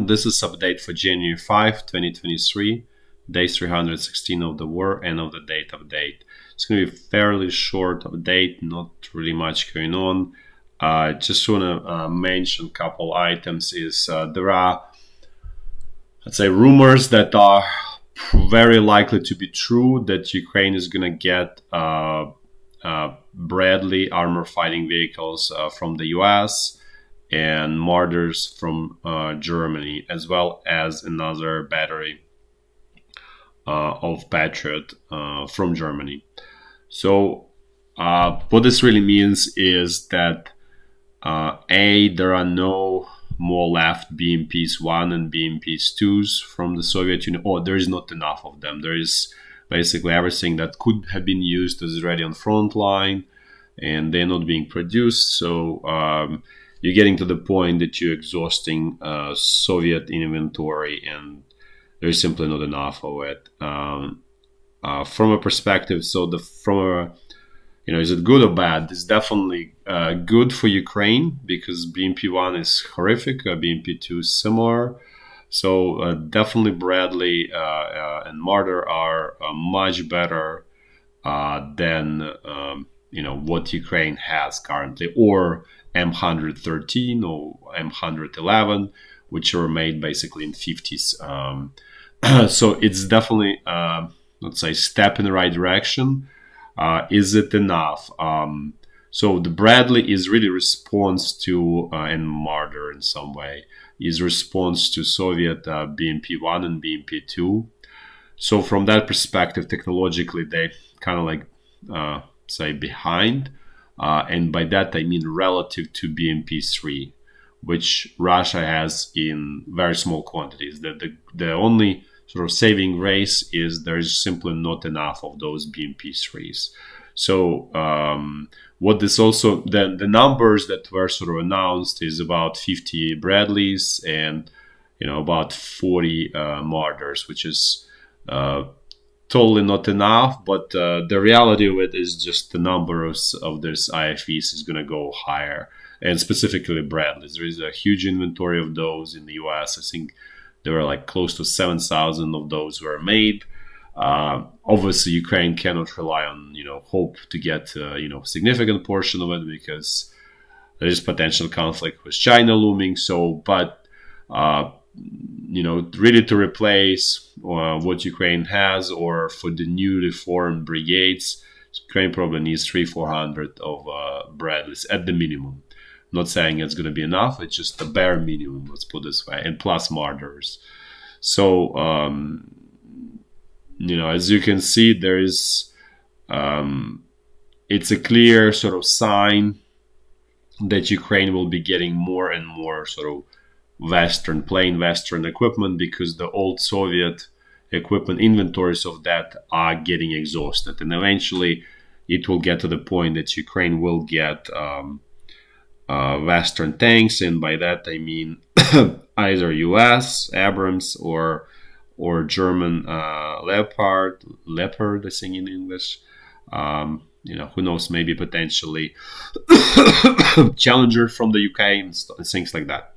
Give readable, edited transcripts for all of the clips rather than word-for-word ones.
everyone. This is update for January 5, 2023, day 316 of the war and of the date update. It's going to be a fairly short update, not really much going on. Just want to mention a couple items. There are, let's say, rumors that are very likely to be true that Ukraine is going to get Bradley armor fighting vehicles from the US and Martyrs from Germany, as well as another battery of Patriot from Germany. So what this really means is that there are no more left BMPs-1 and BMPs-2s from the Soviet Union, or there is not enough of them. There is basically everything that could have been used is already on front line, and they're not being produced. So you're getting to the point that you're exhausting Soviet inventory, and there's simply not enough of it. From a perspective, so is it good or bad? It's definitely good for Ukraine because BMP-1 is horrific, BMP-2 is similar. So definitely Bradley and Martyr are much better than what Ukraine has currently, or M113 or M111, which were made basically in 50s. So it's definitely, let's say, step in the right direction. Is it enough? So the Bradley is really response to, and Martyr in some way, is response to Soviet BMP-1 and BMP-2. So from that perspective, technologically, they kind of like, say, behind. And by that, I mean relative to BMP-3, which Russia has in very small quantities. The only sort of saving grace is there is simply not enough of those BMP-3s. So what this also, the numbers that were sort of announced is about 50 Bradleys and about 40 Martyrs, which is totally not enough. But the reality of it is just the numbers of this IFVs is going to go higher, and specifically Bradleys. There is a huge inventory of those in the US. I think there were like close to 7,000 of those were made. Obviously, Ukraine cannot rely on hope to get significant portion of it because there is potential conflict with China looming. So, but really to replace what Ukraine has, or for the newly formed brigades, Ukraine probably needs 300-400 of Bradleys at the minimum. I'm not saying it's going to be enough. It's just the bare minimum, let's put it this way, and plus Martyrs. So, as you can see, there is, it's a clear sort of sign that Ukraine will be getting more and more sort of plain Western equipment, because the old Soviet equipment inventories of that are getting exhausted. And eventually it will get to the point that Ukraine will get Western tanks, and by that I mean either US Abrams or German Leopard, I think in English. Who knows, maybe potentially Challenger from the UK and things like that.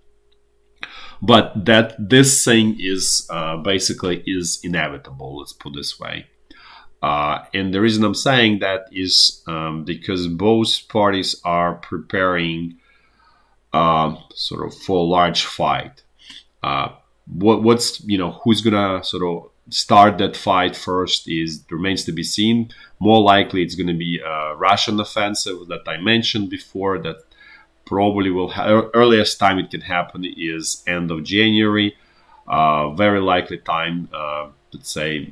But that this thing is basically is inevitable, let's put it this way. And the reason I'm saying that is because both parties are preparing sort of for a large fight. Who's gonna sort of start that fight first remains to be seen. More likely it's going to be a Russian offensive that I mentioned before, that probably will earliest time it can happen is end of January. Very likely time, let's say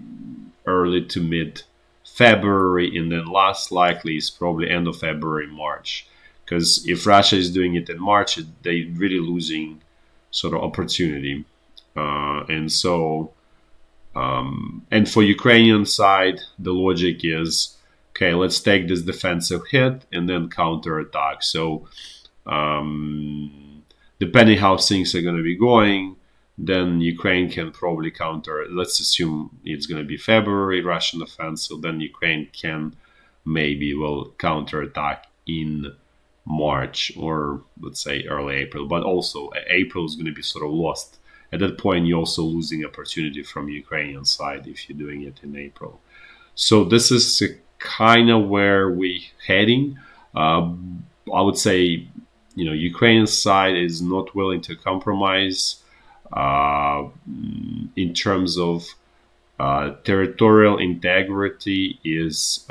early to mid February, and then last likely is probably end of February, March. Because if Russia is doing it in March, they're really losing sort of opportunity. And so, and for Ukrainian side, the logic is, okay, let's take this defensive hit and then counterattack. So, depending how things are going to be going, then Ukraine can probably counter. Let's assume it's going to be February Russian offensive, then Ukraine will counterattack in March, or let's say early April. But also April is going to be sort of lost at that point you're also losing opportunity from Ukrainian side if you're doing it in April. So this is kind of where we're heading. I would say, Ukrainian side is not willing to compromise in terms of territorial integrity is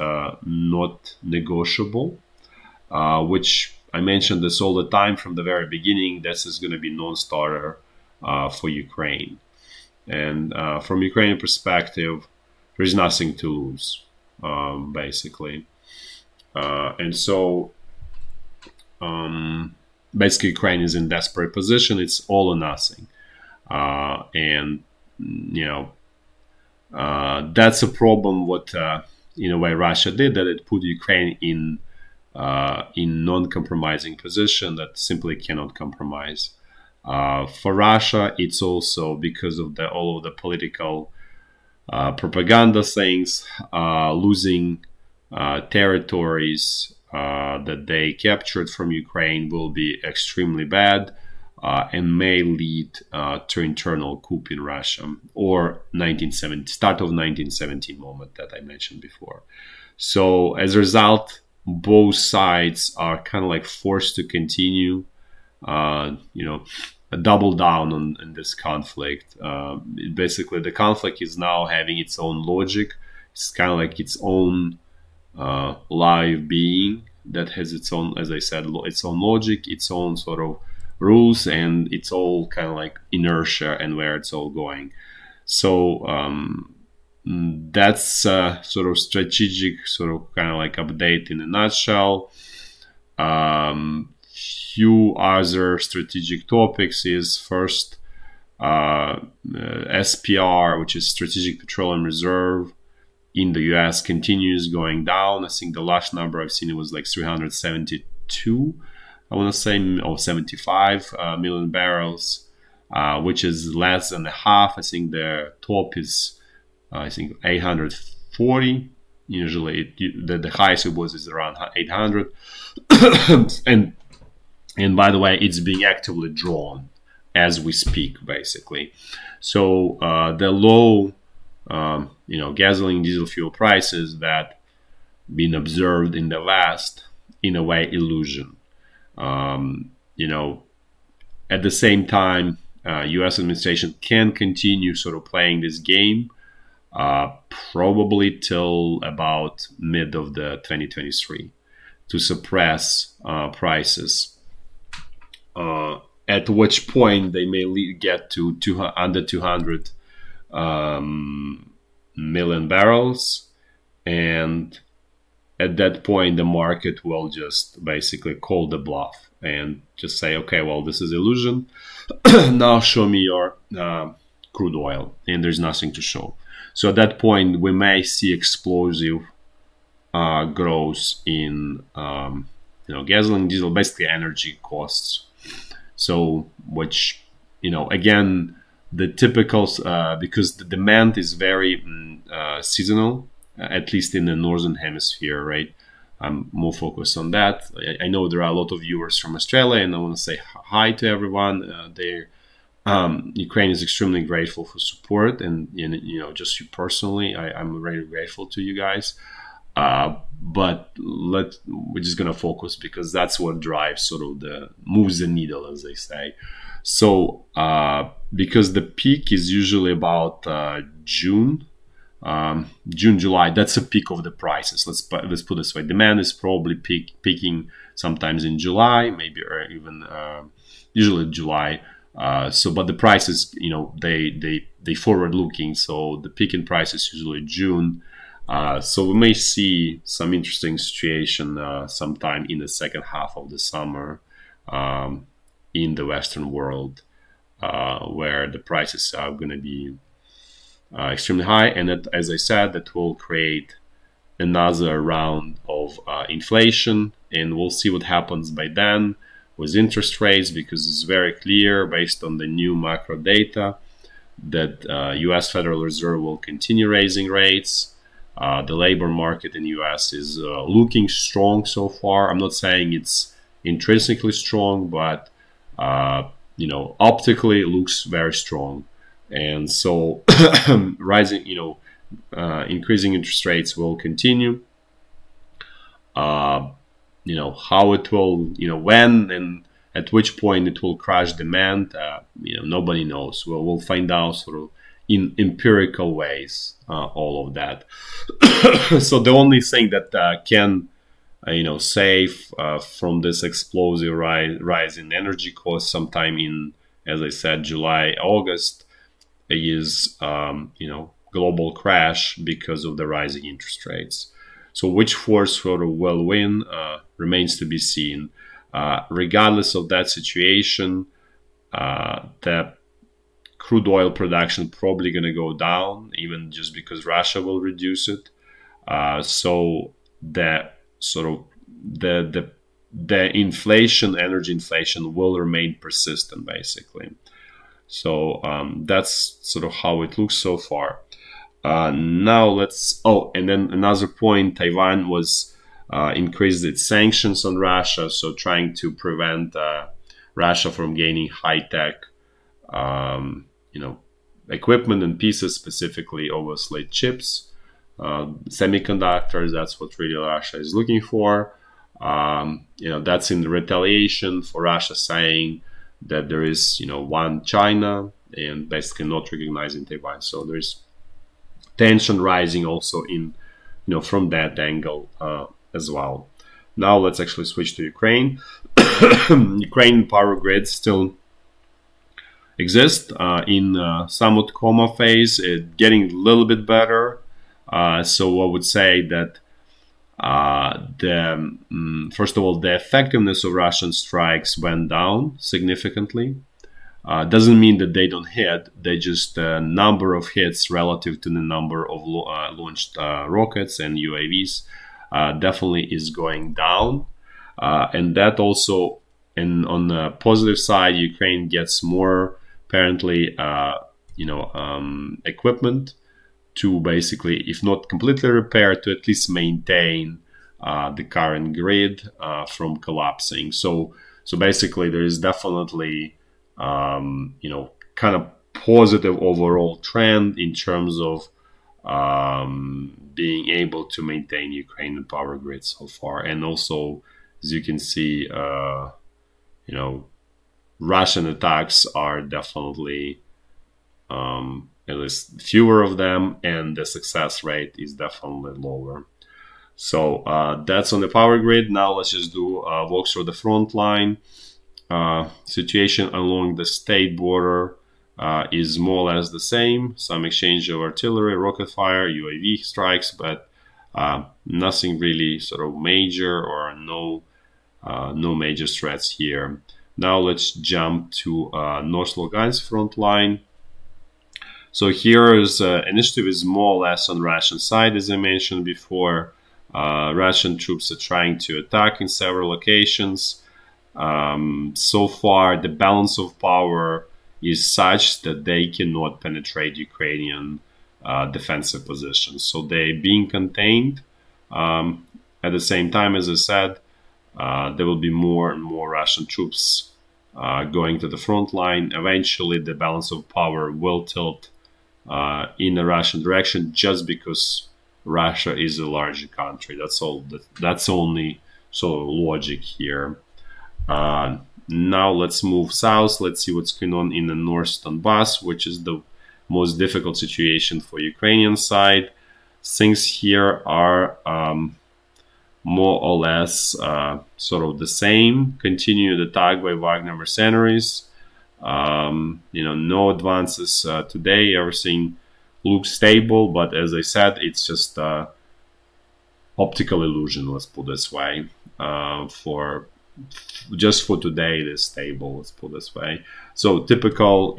not negotiable, which I mentioned this all the time from the very beginning. This is going to be non-starter for Ukraine. And from Ukrainian perspective, there's nothing to lose, basically. And so basically Ukraine is in desperate position. It's all or nothing. And, that's a problem what, in a way, Russia did, that it put Ukraine in non-compromising position that simply cannot compromise. For Russia, it's also because of all of the political propaganda things, losing territories that they captured from Ukraine will be extremely bad. And may lead to internal coup in Russia, or start of 1917 moment that I mentioned before. So as a result, both sides are kind of like forced to continue, double down on this conflict. Basically, the conflict is now having its own logic. It's kind of like its own live being that has its own, as I said, its own logic, its own sort of rules, and it's all kind of like inertia and where it's all going. So that's sort of strategic, sort of kind of like update in a nutshell. Few other strategic topics is first SPR, which is Strategic Petroleum Reserve in the US, continues going down. I think the last number I've seen it was like 372. I want to say, 75 million barrels, which is less than a half. I think the top is, 840. Usually, the highest it was is around 800. and by the way, it's being actively drawn as we speak, basically. So the low, gasoline, diesel fuel prices that been observed in the West, in a way, illusion. At the same time, U.S. administration can continue sort of playing this game, probably till about mid of the 2023, to suppress prices. At which point they may get to under 200 million barrels, and at that point, the market will just basically call the bluff and just say, okay, well, this is illusion. Now show me your crude oil, and there's nothing to show. So at that point, we may see explosive growth in gasoline, diesel, basically energy costs. So which, again, the typical, because the demand is very seasonal, at least in the northern hemisphere, right? I'm more focused on that. I know there are a lot of viewers from Australia, and I want to say hi to everyone. Ukraine is extremely grateful for support, and just you personally, I'm very grateful to you guys. But we're just gonna focus because that's what drives sort of moves the needle, as they say. So because the peak is usually about June, July, that's a peak of the prices. Let's put it this way: demand is probably peaking sometimes in July, maybe, or even usually July. But the prices, they forward looking. So the peak in price is usually June. So we may see some interesting situation sometime in the second half of the summer in the Western world, where the prices are going to be extremely high, and that, as I said, that will create another round of inflation, and we'll see what happens by then with interest rates, because it's very clear based on the new macro data that U.S. Federal Reserve will continue raising rates. The labor market in the U.S. is looking strong so far. I'm not saying it's intrinsically strong, but optically it looks very strong. And so rising, increasing interest rates will continue. How it will, when and at which point it will crash demand, nobody knows. We'll find out sort of in empirical ways, all of that. So the only thing that can, save from this explosive rise in energy costs sometime in, as I said, July, August, is, global crash because of the rising interest rates. So which force sort of will win remains to be seen. Regardless of that situation, the crude oil production probably going to go down, even just because Russia will reduce it. So the sort of the inflation, energy inflation, will remain persistent, basically. So that's sort of how it looks so far. Now let's, and then another point, Taiwan was increased its sanctions on Russia, so trying to prevent Russia from gaining high-tech, equipment and pieces, specifically, obviously, chips, semiconductors. That's what really Russia is looking for. That's in retaliation for Russia saying that there is, one China and basically not recognizing Taiwan. So there's tension rising also in, from that angle as well. Now let's actually switch to Ukraine. Ukraine power grid still exists in somewhat coma phase, getting a little bit better. So I would say that first of all, the effectiveness of Russian strikes went down significantly. Doesn't mean that they don't hit. They just number of hits relative to the number of launched rockets and UAVs definitely is going down, and that also. And on the positive side, Ukraine gets more apparently, equipment to basically, if not completely repair, to at least maintain the current grid from collapsing. So basically, there is definitely, kind of positive overall trend in terms of being able to maintain Ukrainian power grid so far. And also, as you can see, Russian attacks are definitely, at least fewer of them, and the success rate is definitely lower. So that's on the power grid. Now let's just do walks through the front line. Situation along the state border is more or less the same. Some exchange of artillery, rocket fire, UAV strikes, but nothing really sort of major, or no major threats here. Now let's jump to North Lugansk front line. So here is initiative is more or less on Russian side, as I mentioned before. Russian troops are trying to attack in several locations. So far, the balance of power is such that they cannot penetrate Ukrainian defensive positions. So they're being contained. At the same time, as I said, there will be more and more Russian troops going to the front line. Eventually, the balance of power will tilt in the Russian direction, just because Russia is a larger country. That's all. That's only sort of logic here. Now let's move south. Let's see what's going on in the North Donbass, which is the most difficult situation for Ukrainian side. Things here are more or less sort of the same. Continued attack by Wagner mercenaries. No advances today. Everything looks stable, but as I said, it's just optical illusion. Let's put it this way. Just for today, it is stable. Let's put it this way. So typical,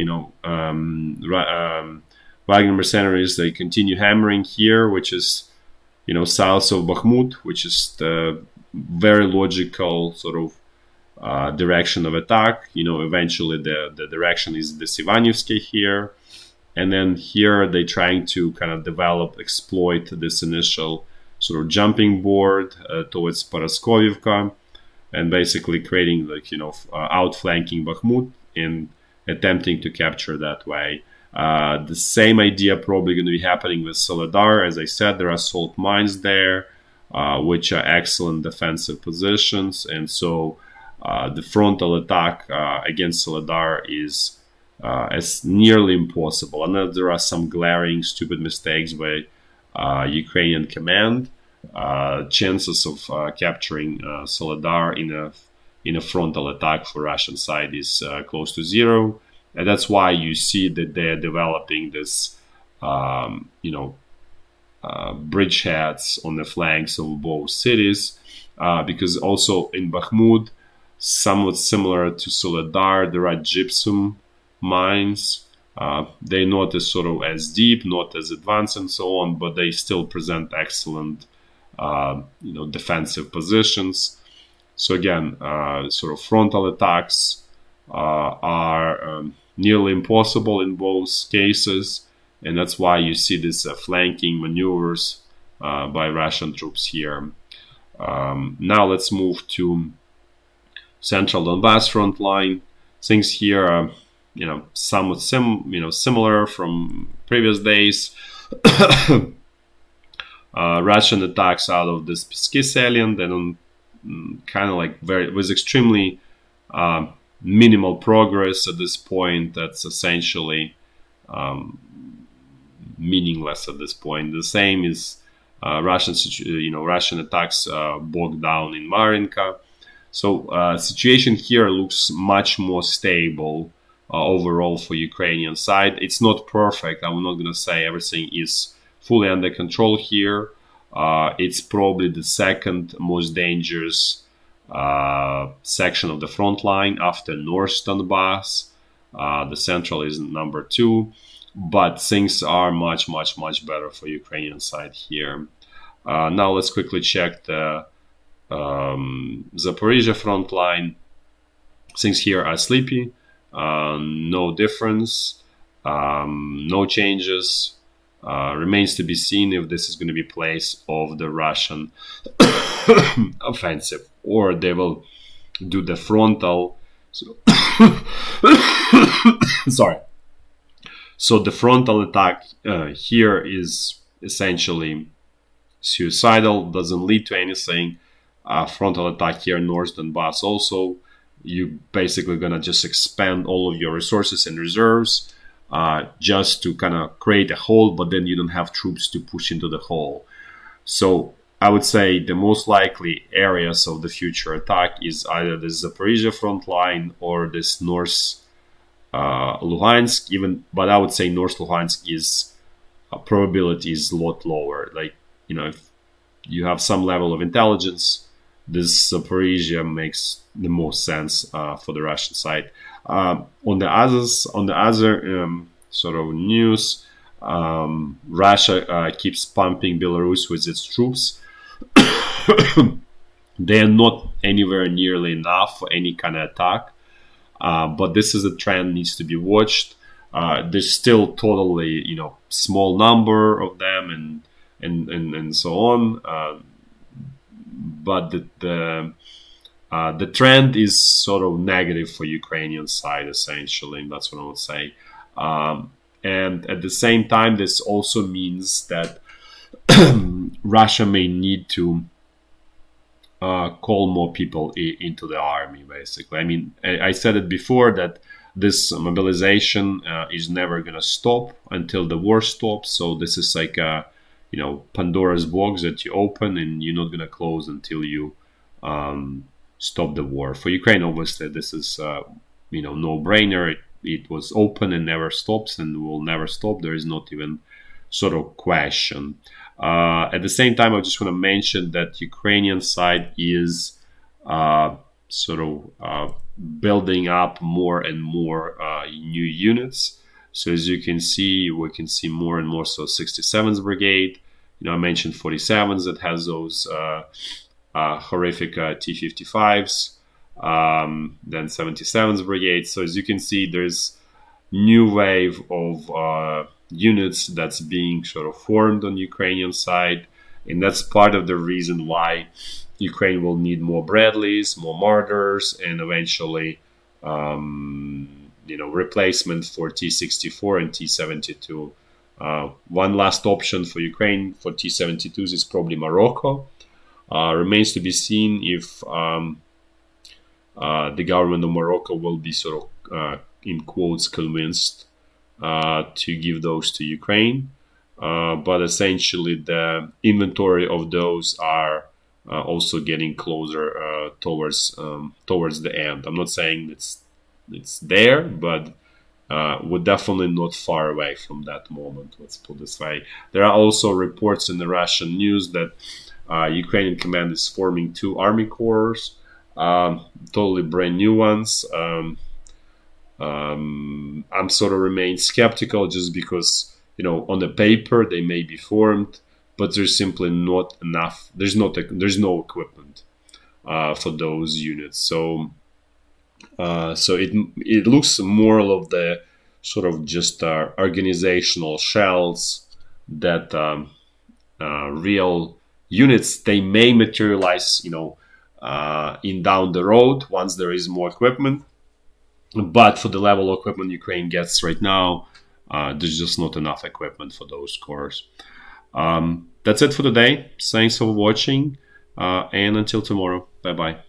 Wagner mercenaries, they continue hammering here, which is, south of Bakhmut, which is the very logical sort of direction of attack. Eventually the direction is the Sivanivsky here. And then here they're trying to kind of exploit this initial sort of jumping board towards Paraskovivka, and basically creating outflanking Bakhmut. in attempting to capture that way. The same idea probably going to be happening with Soledar. As I said, there are salt mines there, which are excellent defensive positions, and so the frontal attack against Soledar is as nearly impossible. And there are some glaring, stupid mistakes by Ukrainian command. Chances of capturing Soledar in a frontal attack for Russian side is close to zero. And that's why you see that they're developing this, bridgeheads on the flanks of both cities, because also in Bakhmut, somewhat similar to Soledar, there are gypsum mines. They're not as sort of as deep, not as advanced, and so on, but they still present excellent, defensive positions. So again, sort of frontal attacks are nearly impossible in both cases, and that's why you see these flanking maneuvers by Russian troops here. Now let's move to central Donbass front line. Things here are, somewhat similar from previous days. Russian attacks out of this Pisky salient, and kind of like with extremely minimal progress at this point. That's essentially meaningless at this point. The same is Russian attacks bogged down in Marinka. So situation here looks much more stable overall for Ukrainian side. It's not perfect. I'm not going to say everything is fully under control here. It's probably the second most dangerous section of the front line after North Donbass. The central is number 2, but things are much better for Ukrainian side here. Now let's quickly check the Zaporizhya front line. Things here are sleepy, no difference, no changes. Remains to be seen if this is going to be place of the Russian offensive, or they will do the frontal. So sorry. So the frontal attack here is essentially suicidal, doesn't lead to anything. Frontal attack here in North Donbass also, you basically gonna just expand all of your resources and reserves just to kind of create a hole, but then you don't have troops to push into the hole. So I would say the most likely areas of the future attack is either the Zaporizhya front line or this North Lugansk, but I would say North Lugansk is probability is a lot lower. Like, if you have some level of intelligence, this Zaporizhya makes the most sense for the Russian side. On the other sort of news, Russia keeps pumping Belarus with its troops. They are not anywhere nearly enough for any kind of attack, but this is a trend needs to be watched. There's still totally small number of them and so on, but the trend is sort of negative for Ukrainian side, essentially. That's what I would say. And at the same time, this also means that Russia may need to call more people into the army, basically. I mean, I said it before that this mobilization is never going to stop until the war stops. So this is like a, Pandora's box that you open and you're not going to close until you stop the war. For Ukraine, obviously, this is, no-brainer. It was open and never stops and will never stop. There is not even sort of question. At the same time, I just want to mention that Ukrainian side is sort of building up more and more new units. So as you can see, we can see more and more. So 67th Brigade, I mentioned 47s that has those horrific T-55s. Then 77th Brigade. So as you can see, there's new wave of units that's being sort of formed on Ukrainian side, and that's part of the reason why Ukraine will need more Bradleys, more Martyrs, and eventually replacement for T-64 and T-72. One last option for Ukraine for T-72s is probably Morocco. Remains to be seen if the government of Morocco will be sort of, in quotes, convinced to give those to Ukraine. But essentially, the inventory of those are also getting closer towards the end. I'm not saying it's there, but we're definitely not far away from that moment. Let's put it this way. There are also reports in the Russian news that Ukrainian command is forming 2 army corps, totally brand new ones. I'm sort of remain skeptical just because, on the paper they may be formed, but there's simply not enough. There's no equipment for those units. So it looks more of the sort of just organizational shells that real units. They may materialize, in down the road once there is more equipment. But for the level of equipment Ukraine gets right now, there's just not enough equipment for those corps. That's it for today. Thanks for watching, and until tomorrow. Bye-bye.